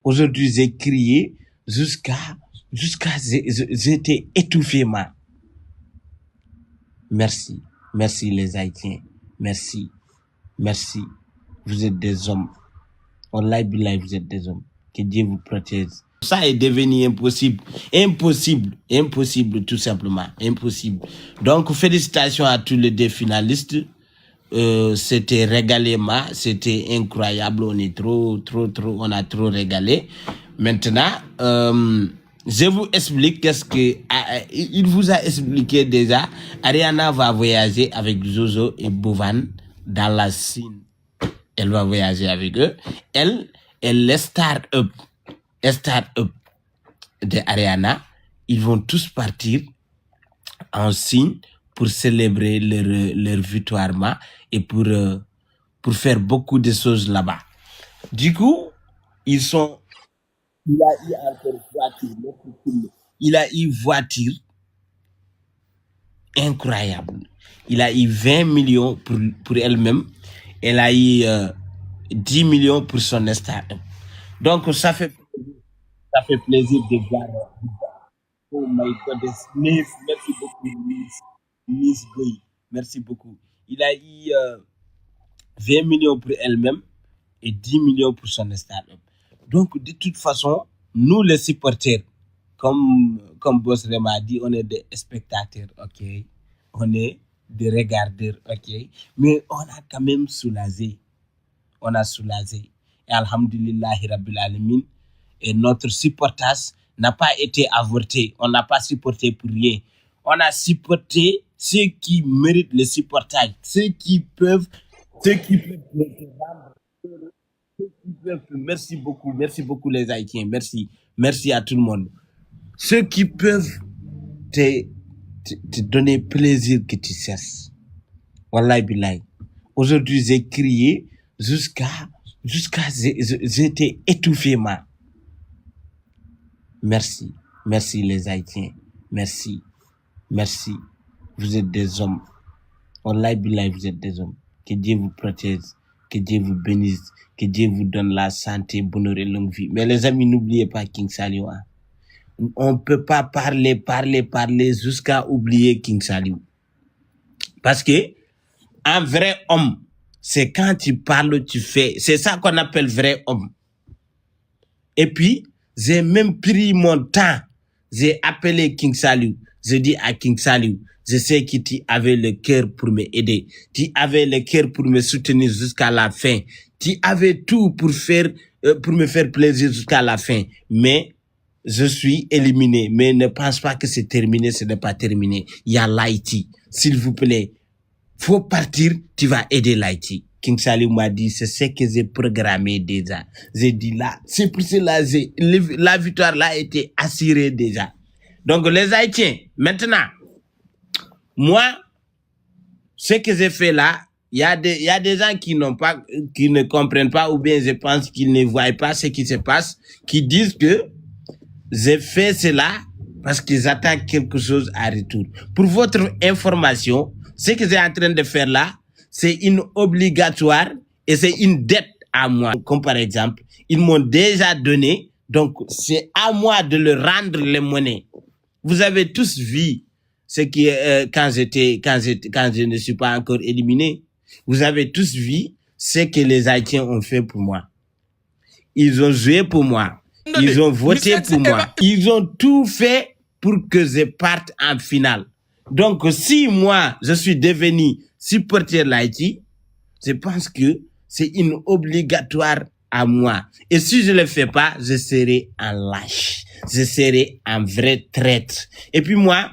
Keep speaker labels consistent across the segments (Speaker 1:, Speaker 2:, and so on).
Speaker 1: Aujourd'hui, j'ai crié jusqu'à j'étais étouffé, man. Merci. Merci les Haïtiens. Merci. Merci. Vous êtes des hommes. Wallahi billahi, vous êtes des hommes. Que Dieu vous protège. Ça est devenu impossible. Impossible. Impossible, tout simplement. Impossible. Donc, félicitations à tous les deux finalistes. C'était régalement, c'était incroyable. On est on a trop régalé. Maintenant, je vous explique qu'est-ce que il vous a expliqué déjà. Ariana va voyager avec Jojo et Bovan dans la Chine. Elle va voyager avec eux. Elle est start-up de Ariana. Ils vont tous partir en Chine pour célébrer leur victoire et pour faire beaucoup de choses là-bas. Du coup, il a eu encore voiture. Il a eu voiture incroyable. Il a eu 20 millions pour elle-même. Elle a eu 10 millions pour son start-up. Donc, ça fait plaisir de voir. Oh my God, merci beaucoup, Miss Goy. Merci beaucoup. Il a eu 20 millions pour elle-même et 10 millions pour son start-up. Donc, de toute façon, nous les supporters, comme Boss Rema a dit, on est des spectateurs, ok? On est des regardeurs, ok? Mais on a quand même soulagé. On a soulagé. Et alhamdulillahi rabbil alamin. Et notre supportage n'a pas été avorté. On n'a pas supporté pour rien. On a supporté ceux qui méritent le supportage. Ceux qui peuvent Merci beaucoup les Haïtiens. Merci à tout le monde. Ceux qui peuvent te donner plaisir que tu cesses. Wallahi billahi. Aujourd'hui, j'ai crié jusqu'à j'étais étouffé, man. Merci les Haïtiens. Merci. Vous êtes des hommes. Wallahi billahi, vous êtes des hommes. Que Dieu vous protège, que Dieu vous bénisse, que Dieu vous donne la santé, bonheur et longue vie. Mais les amis, n'oubliez pas King Saliou. On peut pas parler jusqu'à oublier King Saliou. Parce que un vrai homme, c'est quand tu parles, tu fais. C'est ça qu'on appelle vrai homme. Et puis, j'ai même pris mon temps. J'ai appelé King Saliou. Je dis à King Saliou, je sais que tu avais le cœur pour m'aider. Tu avais le cœur pour me soutenir jusqu'à la fin. Tu avais tout pour me faire plaisir jusqu'à la fin. Mais je suis éliminé. Mais ne pense pas que c'est terminé, ce n'est pas terminé. Il y a l'Haïti. S'il vous plaît, faut partir, tu vas aider l'Haïti. King Saliou m'a dit, c'est ce que j'ai programmé déjà. J'ai dit là, c'est pour cela, la victoire là a été assurée déjà. Donc les Haïtiens, maintenant, moi, ce que j'ai fait là, il y a des gens qui ne comprennent pas, ou bien je pense qu'ils ne voient pas ce qui se passe, qui disent que j'ai fait cela parce qu'ils attendent quelque chose à retour. Pour votre information, ce que j'ai en train de faire là, c'est une obligatoire et c'est une dette à moi. Comme par exemple, ils m'ont déjà donné, donc c'est à moi de leur rendre les monnaies. Vous avez tous vu ce qui quand je ne suis pas encore éliminé. Vous avez tous vu ce que les Haïtiens ont fait pour moi. Ils ont joué pour moi. Ils ont voté pour moi. Ils ont tout fait pour que je parte en finale. Donc, si moi, je suis devenu supporter l'Haïti, je pense que c'est une obligatoire à moi. Et si je ne le fais pas, je serai un lâche. Je serai un vrai traître. Et puis moi,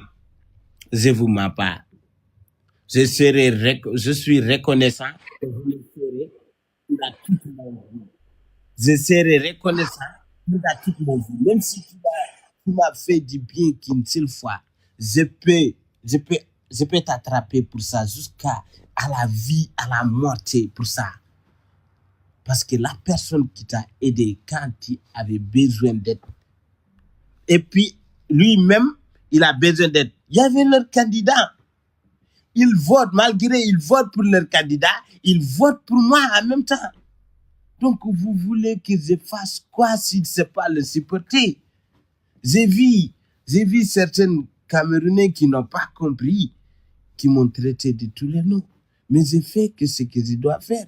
Speaker 1: je vous mens pas. Je suis reconnaissant que vous le ferez pour toute ma vie. Je serai reconnaissant pour toute ma vie. Même si tu m'as fait du bien qu'une seule fois, je peux t'attraper pour ça jusqu'à la vie, à la mort pour ça. Parce que la personne qui t'a aidé quand tu avais besoin d'aide, et puis lui-même, il a besoin d'aide. Il y avait leur candidat. Ils votent, malgré ils votent pour leur candidat, ils votent pour moi en même temps. Donc, vous voulez que je fasse quoi si je ne sais pas le supporter? J'ai vu certains Camerounais qui n'ont pas compris, qui m'ont traité de tous les noms. Mais j'ai fait que ce que je dois faire.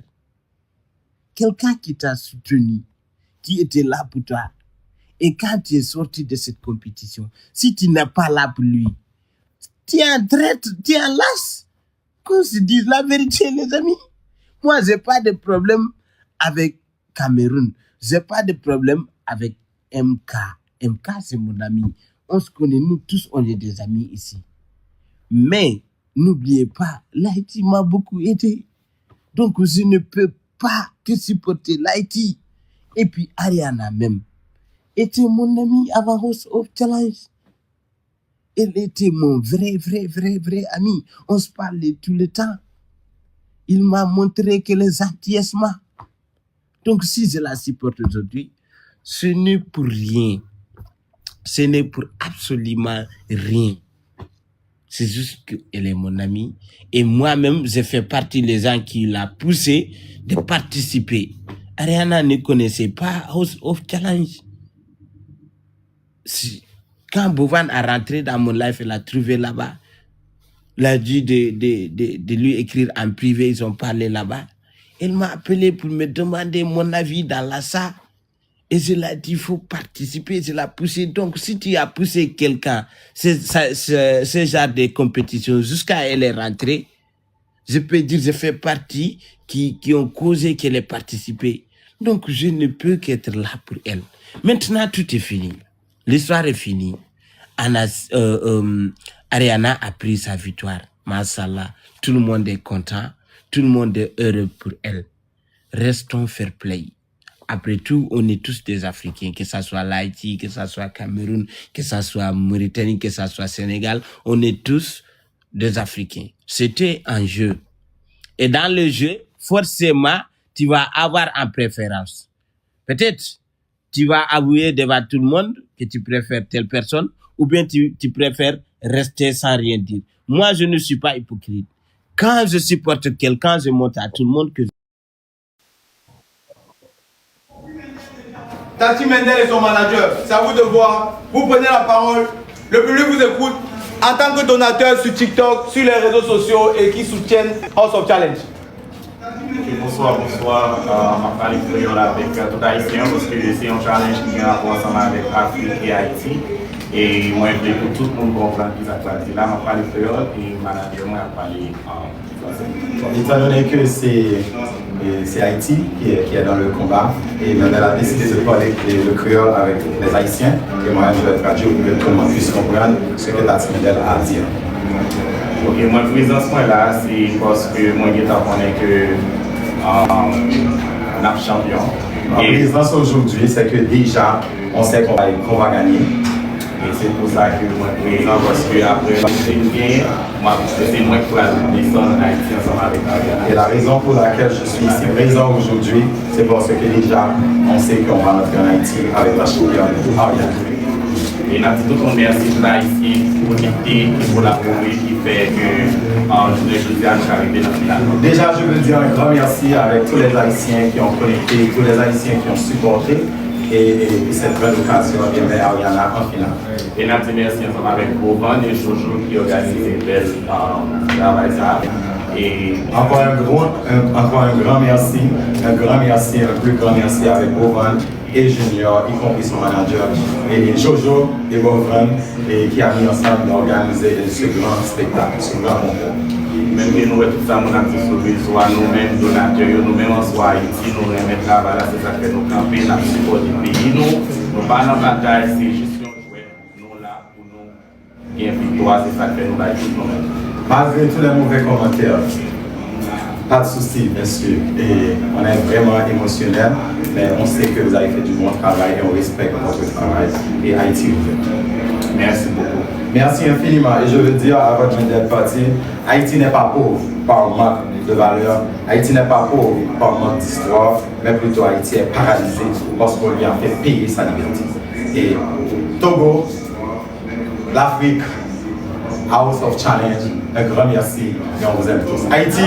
Speaker 1: Quelqu'un qui t'a soutenu, qui était là pour toi, et quand tu es sorti de cette compétition, si tu n'es pas là pour lui, tu es un traître, tu es un lâche. Qu'on se dise la vérité, les amis. Moi, je n'ai pas de problème avec Cameroun. Je n'ai pas de problème avec MK. MK, c'est mon ami. On se connaît, nous tous, on est des amis ici. Mais, n'oubliez pas, l'Haïti m'a beaucoup aidé. Donc, je ne peux pas que supporter l'Haïti. Et puis, Ariana même était mon ami avant House of Challenge. Elle était mon vrai ami. On se parlait tout le temps. Il m'a montré que les antillaises m'ont. Donc, si je la supporte aujourd'hui, ce n'est pour rien. Ce n'est pour absolument rien. C'est juste qu'elle est mon amie. Et moi-même, je fais partie des gens qui l'ont poussé de participer. Ariana ne connaissait pas House of Challenge. Quand Bovan a rentré dans mon live, elle a trouvé là-bas. Elle a dit de lui écrire en privé, ils ont parlé là-bas. Elle m'a appelé pour me demander mon avis dans la salle. Et je l'ai dit, il faut participer, je l'ai poussé. Donc, si tu as poussé quelqu'un, ce genre de compétition, jusqu'à elle est rentrée, je peux dire, je fais partie qui ont causé qu'elle ait participé. Donc, je ne peux qu'être là pour elle. Maintenant, tout est fini. L'histoire est finie. Ariana a pris sa victoire. Mashallah. Tout le monde est content. Tout le monde est heureux pour elle. Restons fair play. Après tout, on est tous des Africains, que ce soit l'Haïti, que ce soit Cameroun, que ce soit Mauritanie, que ce soit Sénégal. On est tous des Africains. C'était un jeu. Et dans le jeu, forcément, tu vas avoir en préférence. Peut-être, tu vas avouer devant tout le monde que tu préfères telle personne, ou bien tu préfères rester sans rien dire. Moi, je ne suis pas hypocrite. Quand je supporte quelqu'un, je montre à tout le monde que...
Speaker 2: Tati Mendel et son manager, c'est à vous de voir. Vous prenez la parole, le public vous écoute en tant que donateur sur TikTok, sur les réseaux sociaux et qui soutiennent House of Challenge.
Speaker 3: Bonsoir. Je parle créole avec tout Haïtien parce que c'est un challenge qui vient ensemble avec Afrique et Haïti. Et moi, je veux que tout le monde comprenne qui s'actualise. Là, je parle créole et le manager, moi, je parle français.
Speaker 4: Étant donné que c'est Haïti qui est dans le combat, et maintenant elle a décidé de parler le créole avec les Haïtiens, et moi, je vais traduire pour que tout le monde puisse comprendre ce que Tati Mendel a à dire.
Speaker 3: Ok, moi, je suis dans ce point-là, c'est parce que moi, je connais que on a champion.
Speaker 4: La présidence aujourd'hui, c'est que déjà, on sait qu'on va gagner.
Speaker 3: Et c'est pour ça que moi, présent, parce que après, c'est moi qui vais descendre en Haïti ensemble avec Ariana.
Speaker 4: Et la raison pour laquelle je suis ici présent aujourd'hui, c'est parce que déjà, on sait qu'on va rentrer en Haïti avec la championne Ariana.
Speaker 3: Et nous avons tout merci pour l'Haïti, pour l'unité, pour la prouver qui fait que je suis arrivé dans le final.
Speaker 4: Déjà, je veux dire un grand merci avec tous les Haïtiens qui ont connecté, tous les Haïtiens qui ont supporté. Et cette belle occasion de Ariana en finale.
Speaker 3: Et nous avons merci ensemble avec Bovan et Jojo qui organisent une belle travail. Et
Speaker 4: encore un grand merci, un plus grand merci avec Bovan et Junior, y compris son manager, et Jojo et Bovan, et qui a mis ensemble d'organiser ce grand spectacle, ce grand concours.
Speaker 3: Même que nous, tout ça, nous avons soit nous-mêmes donateurs, nous-mêmes en soi Haïti, nous remettons la valeur, c'est ça que nous campons, nous supportons le pays. Nous pas dans la bataille, c'est juste un jouet, nous là pour nous gagner victoire, c'est ça que nous avons nous-mêmes.
Speaker 4: Malgré tous les mauvais commentaires, pas de souci, bien sûr, et on est vraiment émotionnel, mais on sait que vous avez fait du bon travail et on respecte votre travail et Haïti vous fait.
Speaker 3: Merci beaucoup.
Speaker 4: Merci infiniment et je veux dire à votre Mendel parti, Haïti n'est pas pauvre par manque de valeur, Haïti n'est pas pauvre par manque d'histoire, mais plutôt Haïti est paralysé parce qu'on lui a fait payer sa liberté. Et Togo, l'Afrique, House of Challenge, un grand merci et on vous aime tous. Haïti!